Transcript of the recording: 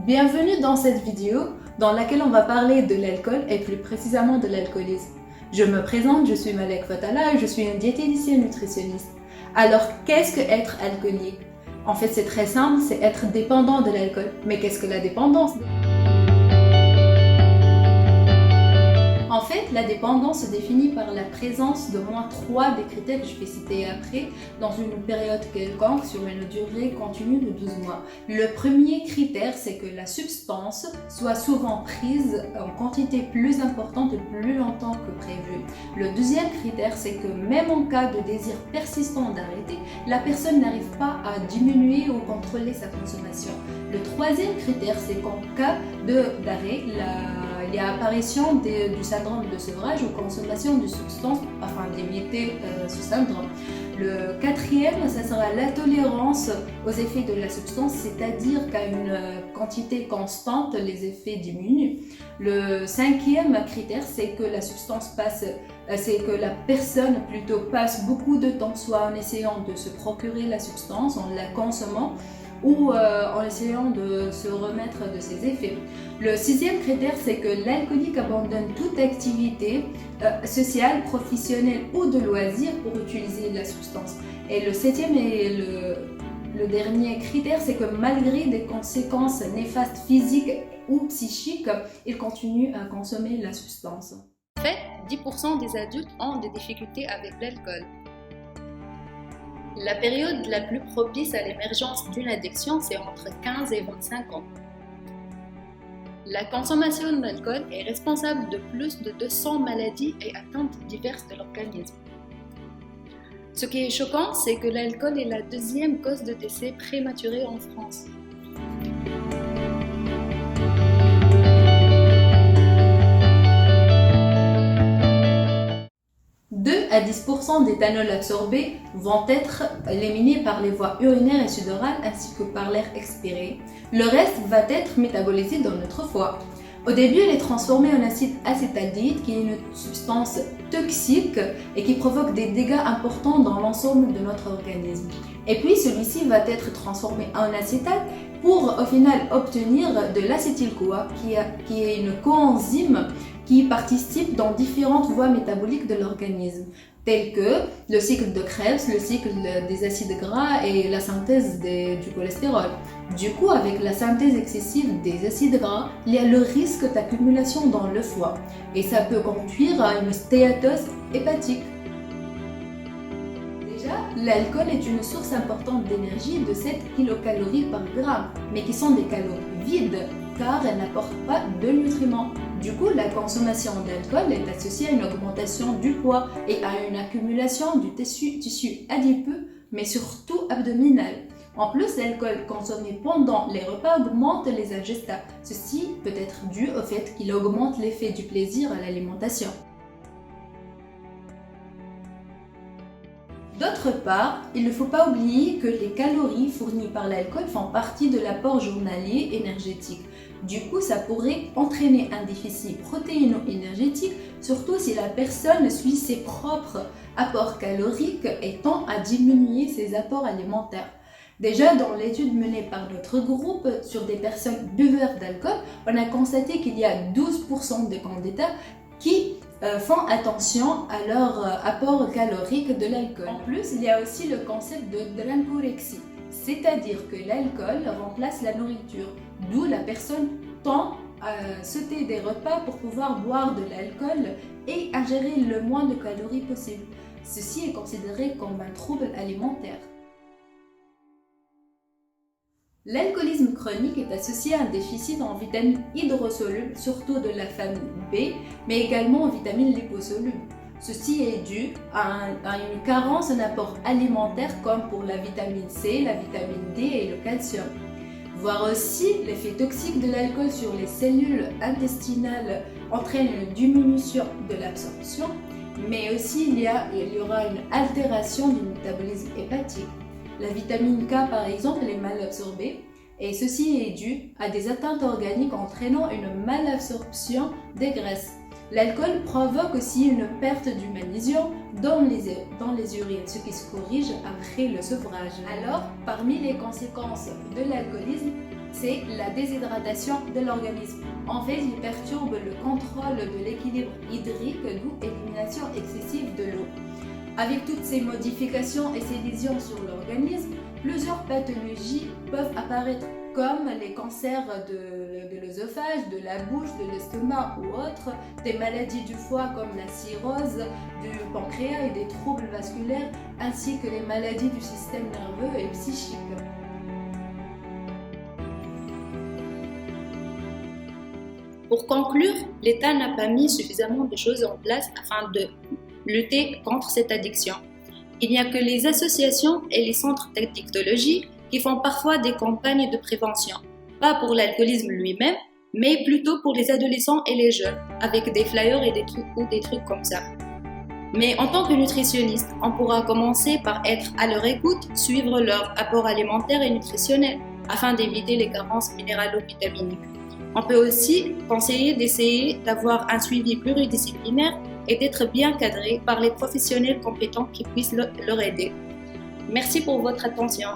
Bienvenue dans cette vidéo dans laquelle on va parler de l'alcool et plus précisément de l'alcoolisme. Je me présente, je suis Malek Fatala et je suis une diététicienne nutritionniste. Alors, qu'est-ce que être alcoolique? En fait, c'est très simple, c'est être dépendant de l'alcool. Mais qu'est-ce que la dépendance? En fait, la dépendance se définit par la présence de moins 3 des critères que je vais citer après dans une période quelconque sur une durée continue de 12 mois. Le premier critère, c'est que la substance soit souvent prise en quantité plus importante et plus longtemps que prévu. Le deuxième critère, c'est que même en cas de désir persistant d'arrêter, la personne n'arrive pas à diminuer ou contrôler sa consommation. Le troisième critère, c'est qu'en cas d'arrêt, il y a apparition du syndrome de sevrage ou consommation de substances afin d'éviter ce syndrome. Le quatrième, ça sera la tolérance aux effets de la substance, c'est-à-dire qu'à une quantité constante, les effets diminuent. Le cinquième critère, c'est que la substance c'est que la personne plutôt passe beaucoup de temps soit en essayant de se procurer la substance, en la consommant, ou en essayant de se remettre de ses effets. Le sixième critère, c'est que l'alcoolique abandonne toute activité sociale, professionnelle ou de loisir pour utiliser la substance. Et le septième et le dernier critère, c'est que malgré des conséquences néfastes physiques ou psychiques, il continue à consommer la substance. En fait, 10% des adultes ont des difficultés avec l'alcool. La période la plus propice à l'émergence d'une addiction, c'est entre 15 et 25 ans. La consommation d'alcool est responsable de plus de 200 maladies et atteintes diverses de l'organisme. Ce qui est choquant, c'est que l'alcool est la deuxième cause de décès prématuré en France. À 10% d'éthanol absorbé vont être éliminés par les voies urinaires et sudorales ainsi que par l'air expiré. Le reste va être métabolisé dans notre foie. Au début, il est transformé en acide acétaldehyde qui est une substance toxique et qui provoque des dégâts importants dans l'ensemble de notre organisme. Et puis celui-ci va être transformé en acétate pour au final obtenir de l'acétyl-CoA qui est une coenzyme qui participe dans différentes voies métaboliques de l'organisme, telles que le cycle de Krebs, le cycle des acides gras et la synthèse du cholestérol. Du coup, avec la synthèse excessive des acides gras, il y a le risque d'accumulation dans le foie et ça peut conduire à une stéatose hépatique. Déjà, l'alcool est une source importante d'énergie de 7 kcal par gramme, mais qui sont des calories vides car elles n'apportent pas de nutriments. Du coup, la consommation d'alcool est associée à une augmentation du poids et à une accumulation du tissu adipeux, mais surtout abdominal. En plus, l'alcool consommé pendant les repas augmente les agestats. Ceci peut être dû au fait qu'il augmente l'effet du plaisir à l'alimentation. D'autre part, il ne faut pas oublier que les calories fournies par l'alcool font partie de l'apport journalier énergétique. Du coup, ça pourrait entraîner un déficit protéino-énergétique, surtout si la personne suit ses propres apports caloriques et tend à diminuer ses apports alimentaires. Déjà, dans l'étude menée par notre groupe sur des personnes buveurs d'alcool, on a constaté qu'il y a 12% des candidats qui font attention à leur apport calorique de l'alcool. En plus, il y a aussi le concept de drinkorexie, c'est-à-dire que l'alcool remplace la nourriture, d'où la personne tend à sauter des repas pour pouvoir boire de l'alcool et ingérer le moins de calories possible. Ceci est considéré comme un trouble alimentaire. L'alcoolisme chronique est associé à un déficit en vitamines hydrosolubles, surtout de la famille B, mais également en vitamines liposolubles. Ceci est dû à une carence en apports alimentaires comme pour la vitamine C, la vitamine D et le calcium. Voir aussi l'effet toxique de l'alcool sur les cellules intestinales entraîne une diminution de l'absorption, mais aussi il y aura une altération du métabolisme hépatique. La vitamine K par exemple elle est mal absorbée et ceci est dû à des atteintes organiques entraînant une malabsorption des graisses. L'alcool provoque aussi une perte du magnésium dans les urines, ce qui se corrige après le sevrage. Alors, parmi les conséquences de l'alcoolisme, c'est la déshydratation de l'organisme. En fait, il perturbe le contrôle de l'équilibre hydrique, d'où élimination excessive de l'eau. Avec toutes ces modifications et ces lésions sur l'organisme, plusieurs pathologies peuvent apparaître comme les cancers de l'œsophage, de la bouche, de l'estomac ou autres, des maladies du foie comme la cirrhose, du pancréas et des troubles vasculaires, ainsi que les maladies du système nerveux et psychique. Pour conclure, l'État n'a pas mis suffisamment de choses en place afin de lutter contre cette addiction. Il n'y a que les associations et les centres d'addictologie qui font parfois des campagnes de prévention, pas pour l'alcoolisme lui-même, mais plutôt pour les adolescents et les jeunes, avec des flyers et des trucs comme ça. Mais en tant que nutritionniste, on pourra commencer par être à leur écoute, suivre leur apport alimentaire et nutritionnel, afin d'éviter les carences minéralo-vitaminiques. On peut aussi conseiller d'essayer d'avoir un suivi pluridisciplinaire et d'être bien cadré par les professionnels compétents qui puissent leur aider. Merci pour votre attention.